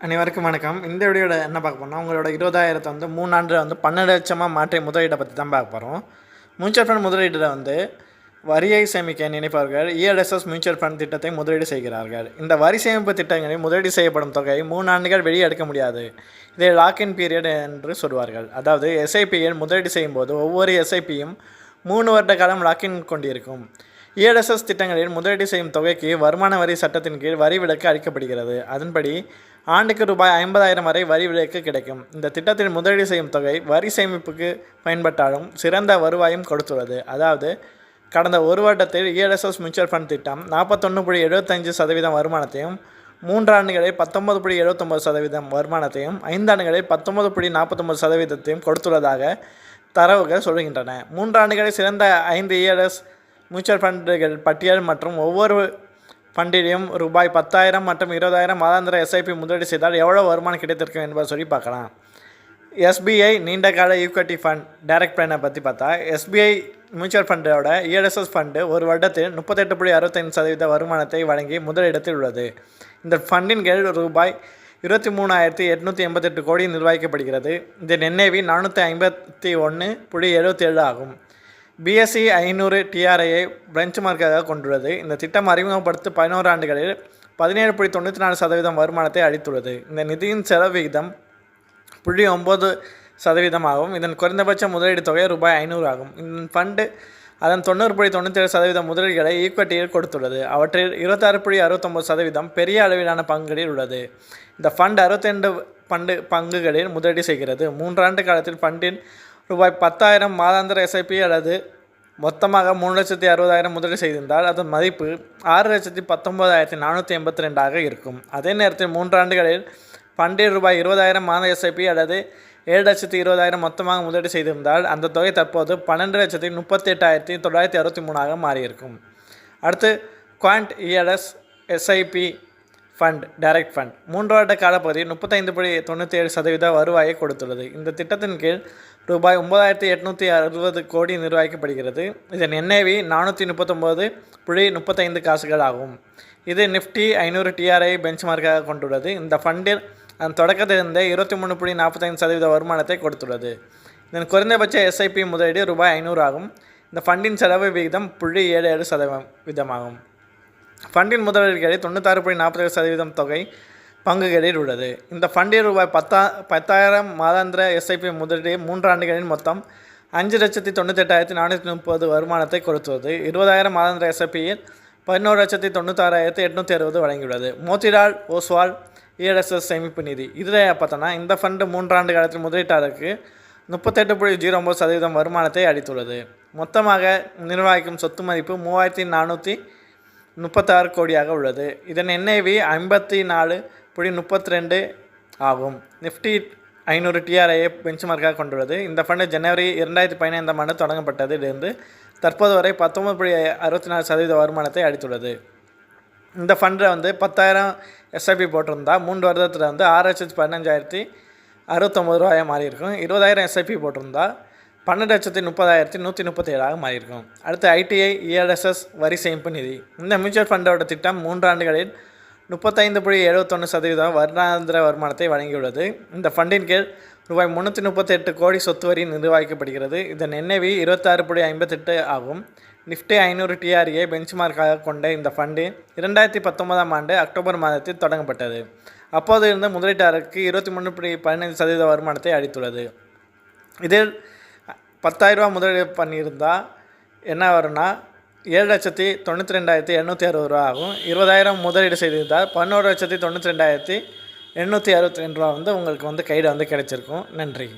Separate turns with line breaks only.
அனைவருக்கும் வணக்கம். இந்த வீடியோட என்ன பார்க்க போறோம்னா, உங்களோட 20,000 வந்து 3 ஆண்டுல வந்து 12,00,000 மாற்றிய முதலீட்டை பற்றி தான் பார்க்க போகிறோம். மியூச்சுவல் ஃபண்ட் முதலீட்டில் வந்து வரியை சேமிக்க நினைப்பவர்கள் இஎல்எஸ்எஸ் மியூச்சுவல் ஃபண்ட் திட்டத்தை முதலீடு செய்கிறார்கள். இந்த வரி சேமிப்பு திட்டங்களில் முதலீடு செய்யப்படும் தொகை 3 ஆண்டுகள் வெளியே எடுக்க முடியாது. இதை லாக்இன் பீரியட் என்று சொல்வார்கள். அதாவது எஸ்ஐபியில் முதலீடு செய்யும்போது ஒவ்வொரு எஸ்ஐபியும் 3 வருட காலம் லாக்இன் கொண்டிருக்கும். இஎல்எஸ்எஸ் திட்டங்களில் முதலீடு செய்யும் தொகைக்கு வருமான வரி சட்டத்தின் கீழ் வரி விலக்கு அளிக்கப்படுகிறது. அதன்படி ஆண்டுக்கு ரூபாய் 50,000 வரை வரி விலக்கு கிடைக்கும். இந்த திட்டத்தில் முதலீடு செய்யும் தொகை வரி சேமிப்புக்கு பயன்பட்டாலும் சிறந்த வருவாயும் கொடுத்துள்ளது. அதாவது கடந்த ஒரு வருடத்தில் இஎல்எஸ்எஸ் மியூச்சுவல் ஃபண்ட் திட்டம் 41.75% வருமானத்தையும், 3 ஆண்டுகளில் 19.79% வருமானத்தையும், 5 ஆண்டுகளில் 19.49% கொடுத்துள்ளதாக தரவுகள் சொல்கின்றன. 3 ஆண்டுகளில் சிறந்த 5 இஎல்எஸ் மியூச்சுவல் ஃபண்டுகள் பட்டியல் மற்றும் ஒவ்வொரு ஃபண்டிலும் ரூபாய் 10,000 மற்றும் 20,000 மாதாந்திர எஸ்ஐபி முதலீடு செய்தால் எவ்வளோ வருமானம் கிடைத்திருக்கும் என்பதை சொல்லி பார்க்கலாம். எஸ்பிஐ நீண்டகால ஈக்விட்டி ஃபண்ட் டைரக்ட் பிளானை பற்றி பார்த்தா, எஸ்பிஐ மியூச்சுவல் ஃபண்டோட இஎல்எஸ்எஸ் ஃபண்டு ஒரு வருடத்தில் 38.65% வருமானத்தை வழங்கி முதலிடத்தில் உள்ளது. இந்த ஃபண்டின் கீழ் ரூபாய் 23,888 கோடி நிர்வகிக்கப்படுகிறது. இதன் NAV 451.77 ஆகும். பிஎஸ்சி 500 டிஆர்ஐயை பெஞ்ச் மார்க்காக கொண்டுள்ளது. இந்த திட்டம் அறிமுகப்படுத்தி 11 ஆண்டுகளில் 17.94% வருமானத்தை அளித்துள்ளது. இந்த நிதியின் செலவு விகிதம் 0.9% ஆகும். இதன் குறைந்தபட்ச முதலீடு தொகை ரூபாய் 500 ஆகும். இந்த ஃபண்டு அதன் 90.97% முதலீடுகளை ஈக்விட்டியில் கொடுத்துள்ளது. அவற்றில் 26.69% பெரிய அளவிலான பங்குகளில் உள்ளது. இந்த ஃபண்ட் 62 பங்குகளில் முதலீடு செய்கிறது. 3 ஆண்டு காலத்தில் ஃபண்டில் ரூபாய் 10,000 மாதாந்திர எஸ்ஐபி அல்லது மொத்தமாக 3,60,000 முதலீடு செய்திருந்தால் அதன் மதிப்பு 6,19,482 இருக்கும். அதே நேரத்தில் 3 ஆண்டுகளில் ஃபண்டில் ரூபாய் 20,000 மாத எஸ்ஐபி அல்லது 7,20,000 மொத்தமாக முதலீடு செய்திருந்தால் அந்த தொகை தற்போது 12,38,963 மாறியிருக்கும். அடுத்து quant ELS SIP fund direct fund 3 வருட காலப்பகுதியில் 35.97% வருவாயை கொடுத்துள்ளது. இந்த திட்டத்தின் கீழ் ரூபாய் 9,860 கோடி நிர்வகிக்கப்படுகிறது. இதன் NAV 439.35 காசுகள் ஆகும். இது நிஃப்டி 500 டிஆர்ஐ பெஞ்ச் மார்க்காக கொண்டுள்ளது. இந்த ஃபண்டில் அதன் தொடக்கத்திலிருந்தே 23.45% வருமானத்தை கொடுத்துள்ளது. இதன் குறைந்தபட்ச எஸ்ஐபி முதலீடு ரூபாய் 500 ஆகும். இந்த ஃபண்டின் செலவு விகிதம் 0.77% ஆகும். ஃபண்டின் முதலீடுகளில் 96.47% தொகை பங்குகளில் உள்ளது. இந்த ஃபண்டில் ரூபாய் 10,000 மாதாந்திர எஸ்ஐபி முதலீடு 3 ஆண்டுகளில் மொத்தம் 5,98,430 வருமானத்தை கொடுத்துள்ளது. 20,000 மாதாந்திர எஸ்ஐபியில் 11,96,860 வழங்கியுள்ளது. மோதிலால் ஓஸ்வால் இஎல்எஸ்எஸ் சேமிப்பு நிதி இதில் பார்த்தோன்னா இந்த ஃபண்டு 3 ஆண்டு காலத்தில் முதலீட்டாளருக்கு 38.09% வருமானத்தை அளித்துள்ளது. மொத்தமாக நிர்வகிக்கும் சொத்து மதிப்பு 3,436 கோடியாக உள்ளது. இதன் NAV 54.32 ஆகும். நிஃப்டி 500 டிஆர்ஐயை பெஞ்ச் மார்க்காக கொண்டுள்ளது. இந்த ஃபண்டு ஜனவரி 2015 ஆண்டு தொடங்கப்பட்டதிலிருந்து தற்போது வரை 19.64% வருமானத்தை அளித்துள்ளது. இந்த ஃபண்டில் வந்து 10,000 எஸ்ஐபி போட்டிருந்தால் 3 வருடத்தில் வந்து 6,15,069 மாறி இருக்கும். 20,000 எஸ்ஐபி போட்டிருந்தால் 12,30,137 மாறியிருக்கும். அடுத்து ஐடிஐ இஎல்எஸ்எஸ் வரி சேமிப்பு நிதி. இந்த மியூச்சுவல் ஃபண்டோட திட்டம் 3 ஆண்டுகளில் 35.71% வருடாந்திர வருமானத்தை வழங்கியுள்ளது. இந்த ஃபண்டின் கீழ் ரூபாய் 338 கோடி சொத்து வரி நிர்வகிக்கப்படுகிறது. இதன் NAV 26.58 ஆகும். நிஃப்டி 500 டிஆர்ஐயை பெஞ்ச் மார்க்காக கொண்ட இந்த ஃபண்டு 2019 ஆண்டு அக்டோபர் மாதத்தில் தொடங்கப்பட்டது. அப்போது இருந்த முதலீட்டாளருக்கு 23.15% வருமானத்தை அளித்துள்ளது. இதில் 10,000 முதலீடு பண்ணியிருந்தால் என்ன வரும்னா 7,92,760 ஆகும். 20,000 முதலீடு செய்திருந்தால் 11,92,862 வந்து உங்களுக்கு வந்து கையில் வந்து கிடைச்சிருக்கும். நன்றி.